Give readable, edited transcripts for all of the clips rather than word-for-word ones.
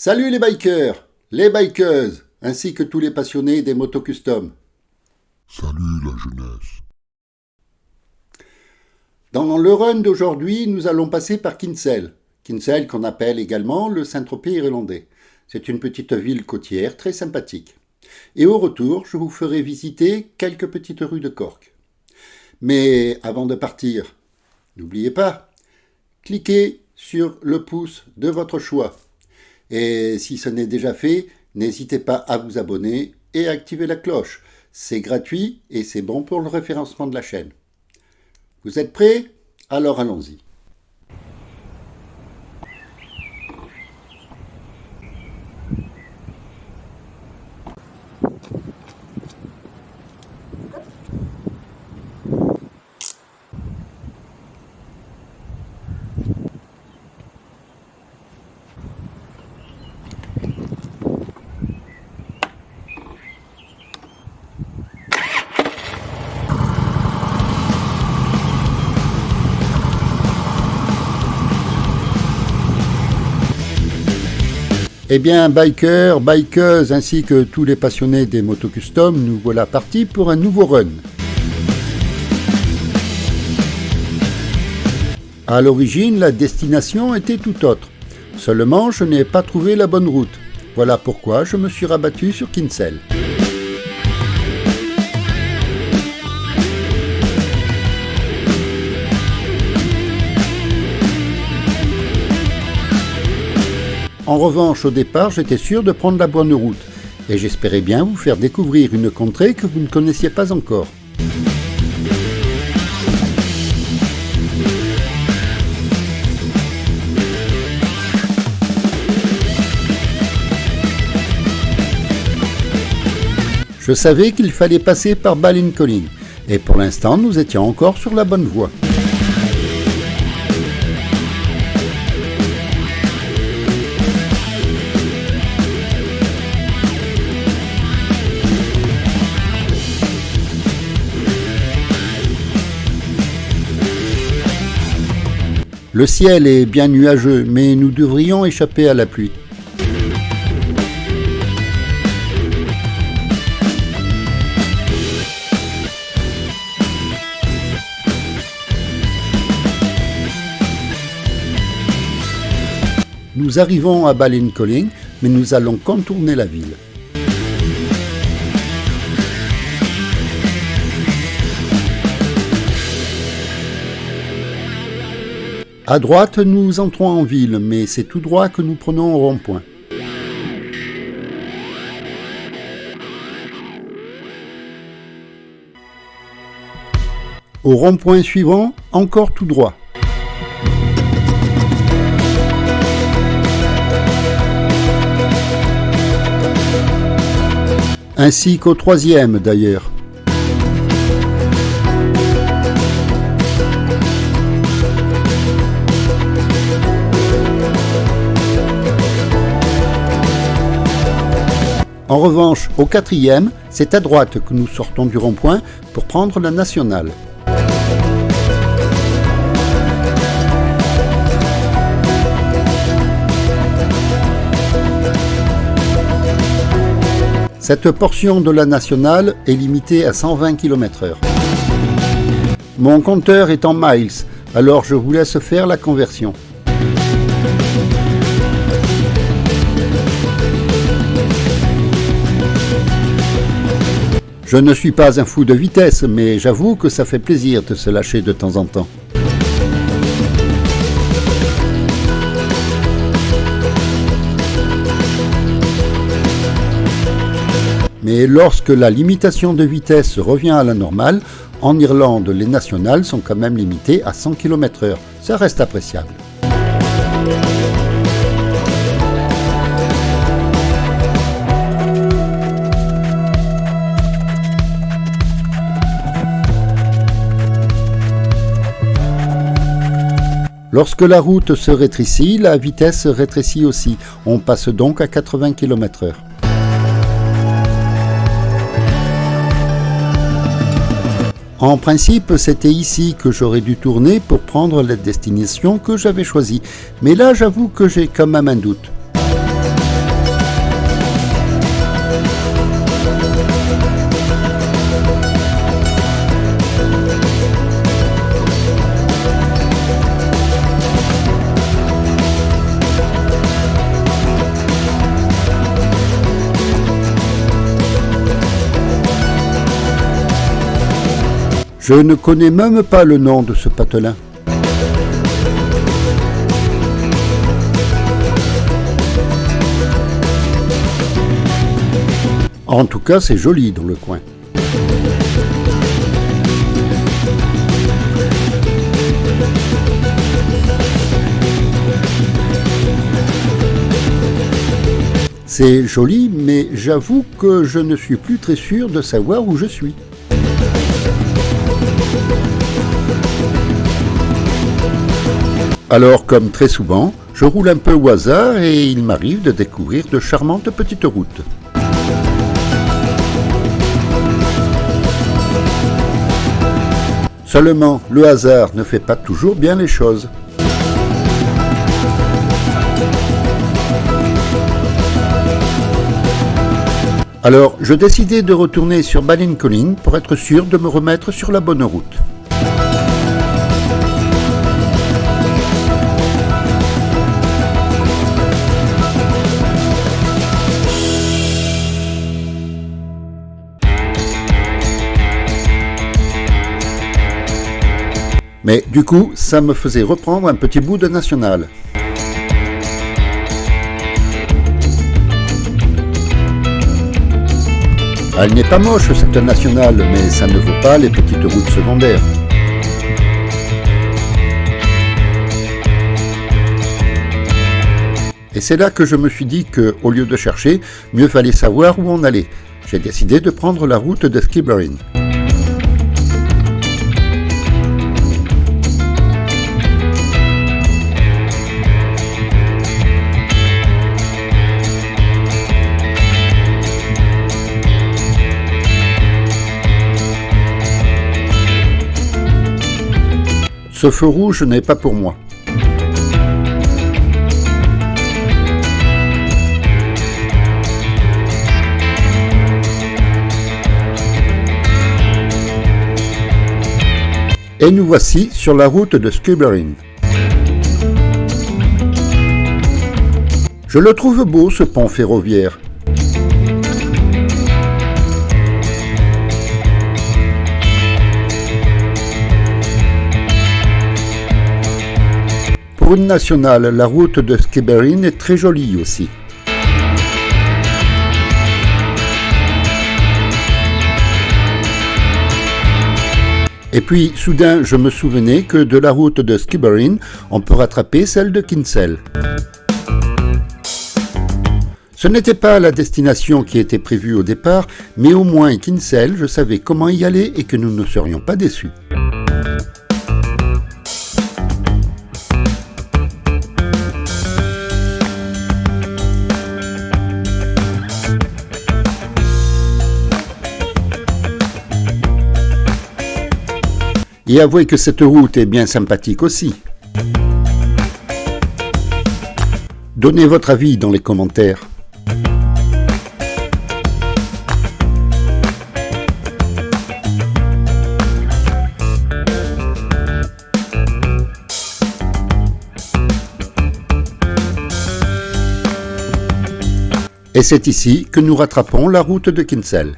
Salut les bikers, les bikeuses, ainsi que tous les passionnés des motos custom. Salut la jeunesse. Dans le run d'aujourd'hui, nous allons passer par Kinsale. Kinsale qu'on appelle également le Saint-Tropez irlandais. C'est une petite ville côtière très sympathique. Et au retour, je vous ferai visiter quelques petites rues de Cork. Mais avant de partir, n'oubliez pas, cliquez sur le pouce de votre choix. Et si ce n'est déjà fait, n'hésitez pas à vous abonner et à activer la cloche. C'est gratuit et c'est bon pour le référencement de la chaîne. Vous êtes prêts? Alors allons-y. Eh bien, bikers, bikeuses, ainsi que tous les passionnés des motos custom, nous voilà partis pour un nouveau run. À l'origine, la destination était tout autre. Seulement, je n'ai pas trouvé la bonne route. Voilà pourquoi je me suis rabattu sur Kinsale. En revanche, au départ, j'étais sûr de prendre la bonne route, et j'espérais bien vous faire découvrir une contrée que vous ne connaissiez pas encore. Je savais qu'il fallait passer par Ballincollig, et pour l'instant, nous étions encore sur la bonne voie. Le ciel est bien nuageux, mais nous devrions échapper à la pluie. Nous arrivons à Ballincollig, mais nous allons contourner la ville. À droite, nous entrons en ville, mais c'est tout droit que nous prenons au rond-point. Au rond-point suivant, encore tout droit. Ainsi qu'au troisième d'ailleurs. En revanche, au quatrième, c'est à droite que nous sortons du rond-point pour prendre la nationale. Cette portion de la nationale est limitée à 120 km/h. Mon compteur est en miles, alors je vous laisse faire la conversion. Je ne suis pas un fou de vitesse, mais j'avoue que ça fait plaisir de se lâcher de temps en temps. Mais lorsque la limitation de vitesse revient à la normale, en Irlande, les nationales sont quand même limitées à 100 km/h. Ça reste appréciable. Lorsque la route se rétrécit, la vitesse rétrécit aussi. On passe donc à 80 km/h. En principe, c'était ici que j'aurais dû tourner pour prendre la destination que j'avais choisie. Mais là, j'avoue que j'ai quand même un doute. Je ne connais même pas le nom de ce patelin. En tout cas, c'est joli dans le coin. C'est joli, mais j'avoue que je ne suis plus très sûr de savoir où je suis. Alors, comme très souvent, je roule un peu au hasard et il m'arrive de découvrir de charmantes petites routes. Seulement, le hasard ne fait pas toujours bien les choses. Alors, je décidai de retourner sur Ballincollig pour être sûr de me remettre sur la bonne route. Mais du coup, ça me faisait reprendre un petit bout de national. Elle n'est pas moche cette nationale, mais ça ne vaut pas les petites routes secondaires. Et c'est là que je me suis dit que, au lieu de chercher, mieux fallait savoir où on allait. J'ai décidé de prendre la route de Skibbereen. Ce feu rouge n'est pas pour moi. Et nous voici sur la route de Skibbereen. Je le trouve beau ce pont ferroviaire. Pour une nationale, la route de Skibbereen est très jolie aussi. Et puis, soudain, je me souvenais que de la route de Skibbereen, on peut rattraper celle de Kinsale. Ce n'était pas la destination qui était prévue au départ, mais au moins Kinsale, je savais comment y aller et que nous ne serions pas déçus. Et avouez que cette route est bien sympathique aussi. Donnez votre avis dans les commentaires. Et c'est ici que nous rattrapons la route de Kinsale.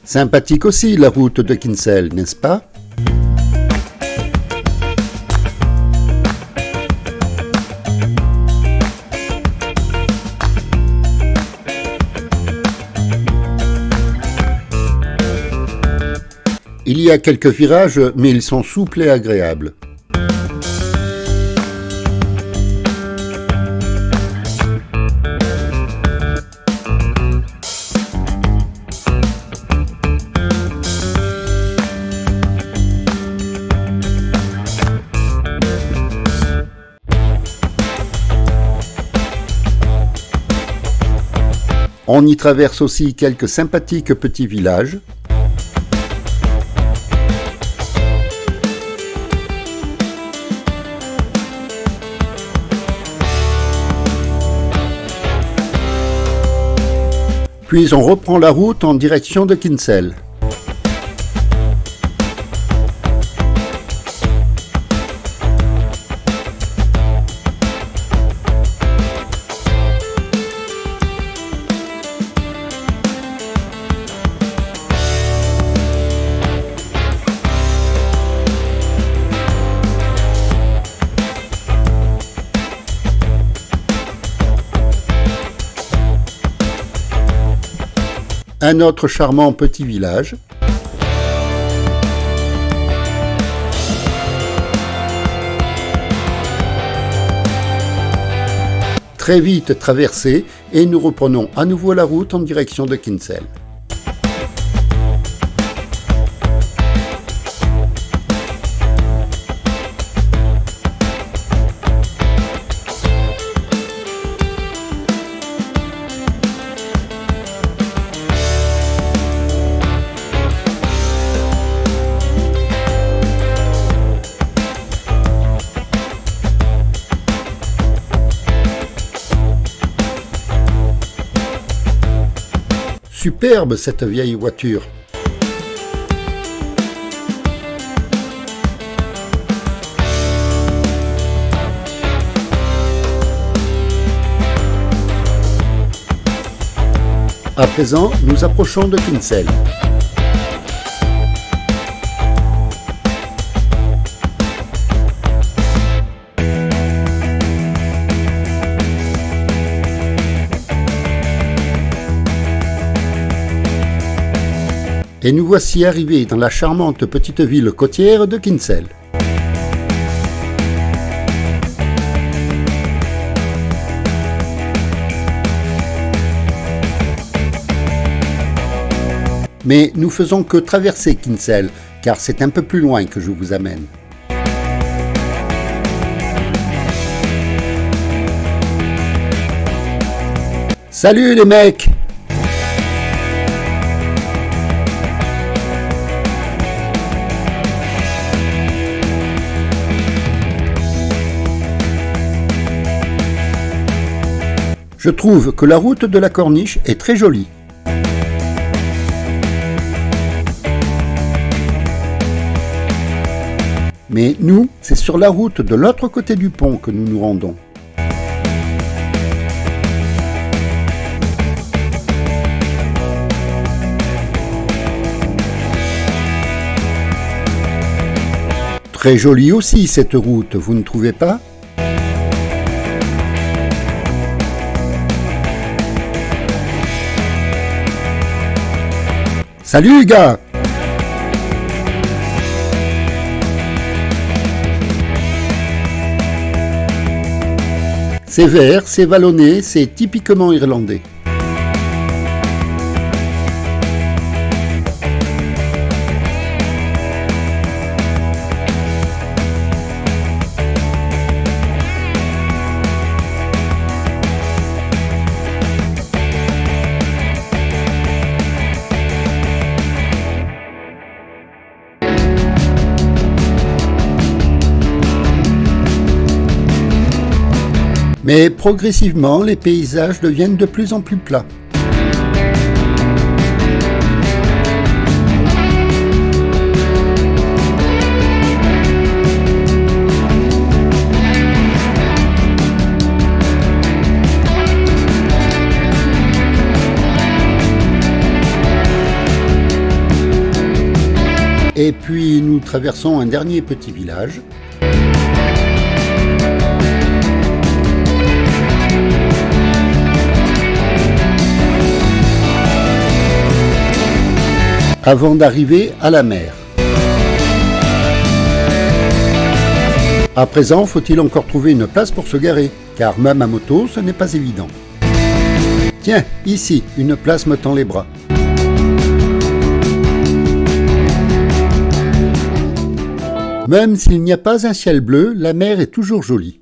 Sympathique aussi la route de Kinsale, n'est-ce pas? Il y a quelques virages, mais ils sont souples et agréables. On y traverse aussi quelques sympathiques petits villages. Puis on reprend la route en direction de Kinsale. Un autre charmant petit village. Très vite traversé et nous reprenons à nouveau la route en direction de Kinsale. Superbe cette vieille voiture. À présent, nous approchons de Kinsale. Et nous voici arrivés dans la charmante petite ville côtière de Kinsale. Mais nous faisons que traverser Kinsale, car c'est un peu plus loin que je vous amène. Salut les mecs! Je trouve que la route de la Corniche est très jolie. Mais nous, c'est sur la route de l'autre côté du pont que nous nous rendons. Très jolie aussi cette route, vous ne trouvez pas ? Salut gars! C'est vert, c'est vallonné, c'est typiquement irlandais. Mais progressivement, les paysages deviennent de plus en plus plats. Et puis nous traversons un dernier petit village. Avant d'arriver à la mer. À présent, faut-il encore trouver une place pour se garer, car même à moto, ce n'est pas évident. Tiens, ici, une place me tend les bras. Même s'il n'y a pas un ciel bleu, la mer est toujours jolie.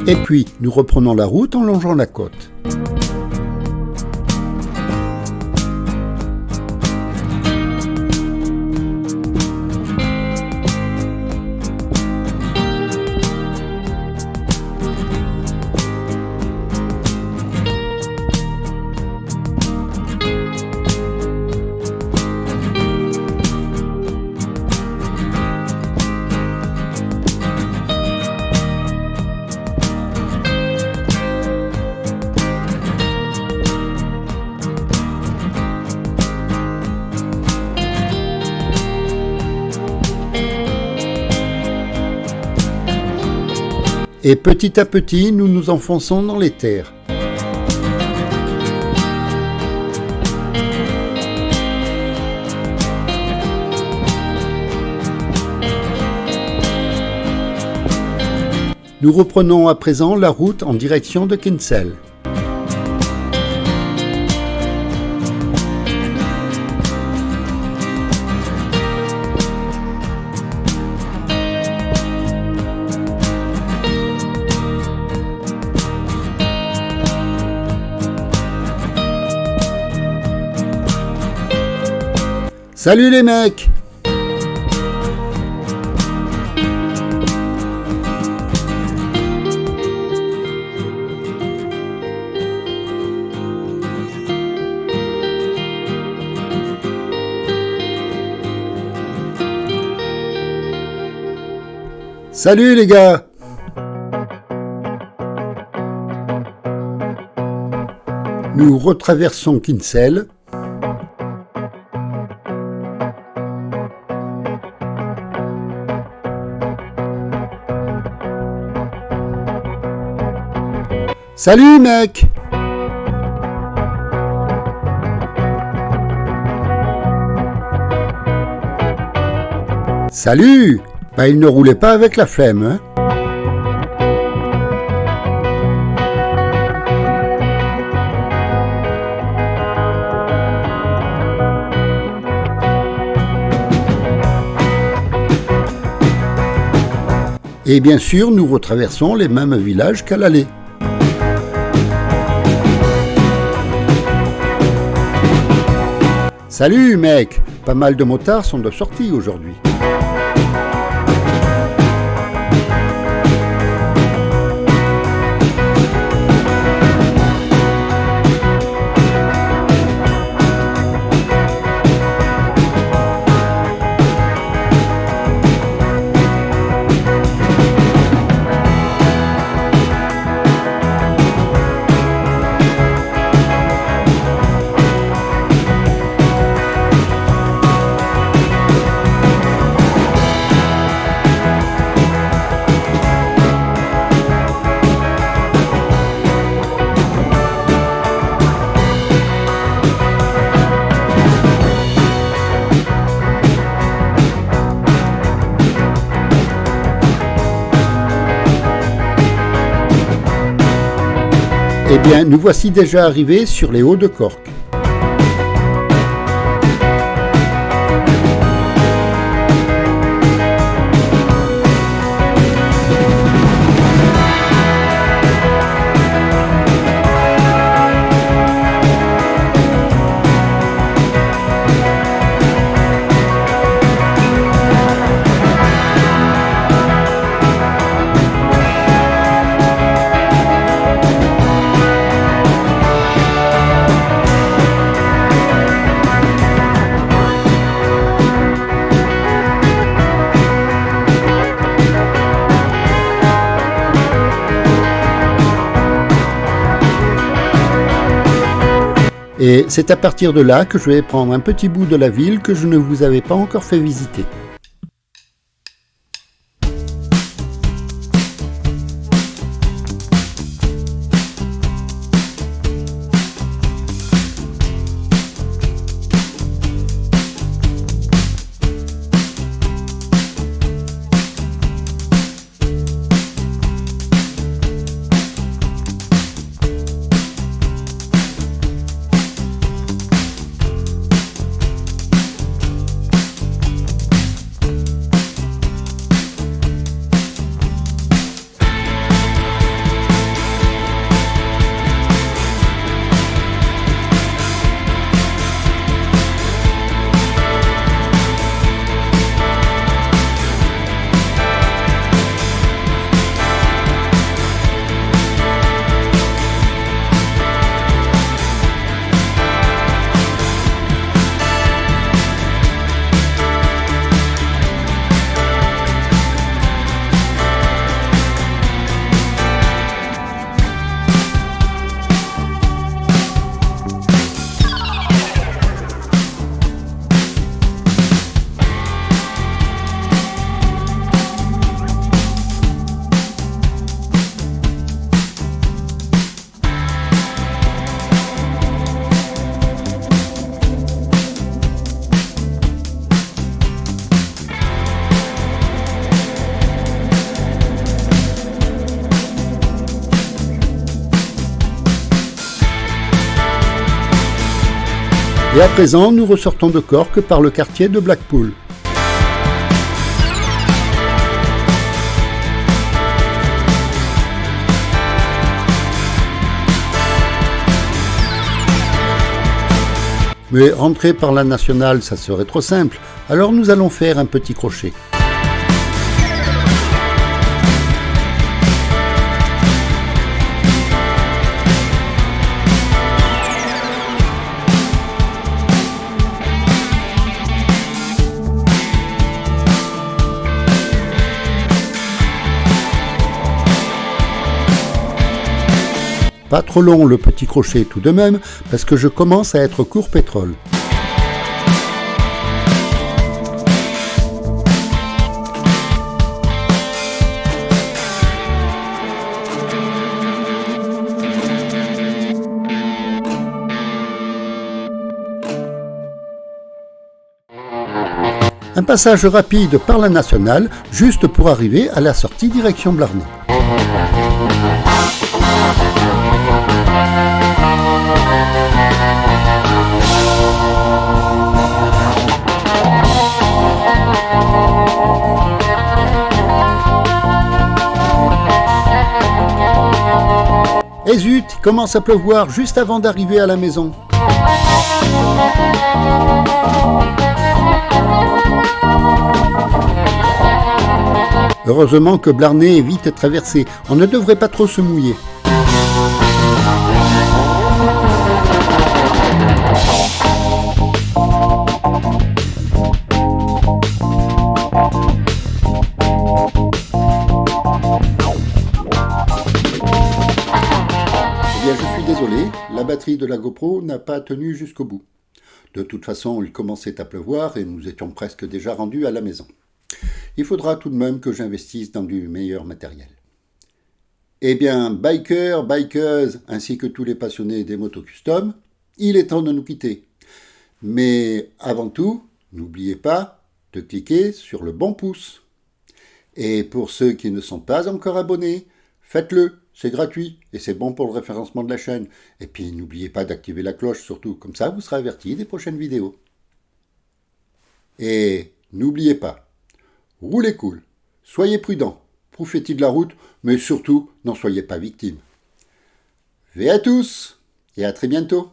Et puis, nous reprenons la route en longeant la côte. Et petit à petit, nous nous enfonçons dans les terres. Nous reprenons à présent la route en direction de Kinsale. Salut les mecs! Salut les gars! Nous retraversons Kinsale. Salut mec! Salut! Bah il ne roulait pas avec la flemme, hein? Et bien sûr, nous retraversons les mêmes villages qu'à l'aller. Salut mec! Pas mal de motards sont de sortie aujourd'hui. Eh bien, nous voici déjà arrivés sur les Hauts de Cork. Et c'est à partir de là que je vais prendre un petit bout de la ville que je ne vous avais pas encore fait visiter. Et à présent, nous ressortons de Cork par le quartier de Blackpool. Mais rentrer par la nationale, ça serait trop simple, alors nous allons faire un petit crochet. Pas trop long le petit crochet tout de même, parce que je commence à être court pétrole. Un passage rapide par la nationale, juste pour arriver à la sortie direction Blarney. Et zut, il commence à pleuvoir juste avant d'arriver à la maison. Heureusement que Blarney est vite traversé, on ne devrait pas trop se mouiller. Eh bien, je suis désolé, la batterie de la GoPro n'a pas tenu jusqu'au bout. De toute façon, il commençait à pleuvoir et nous étions presque déjà rendus à la maison. Il faudra tout de même que j'investisse dans du meilleur matériel. Eh bien, bikers, bikeuses, ainsi que tous les passionnés des motos custom, il est temps de nous quitter. Mais avant tout, n'oubliez pas de cliquer sur le bon pouce. Et pour ceux qui ne sont pas encore abonnés, faites-le, c'est gratuit et c'est bon pour le référencement de la chaîne. Et puis n'oubliez pas d'activer la cloche surtout, comme ça vous serez averti des prochaines vidéos. Et n'oubliez pas, roulez cool, soyez prudents, profitez de la route, mais surtout, n'en soyez pas victimes. Ve à tous et à très bientôt.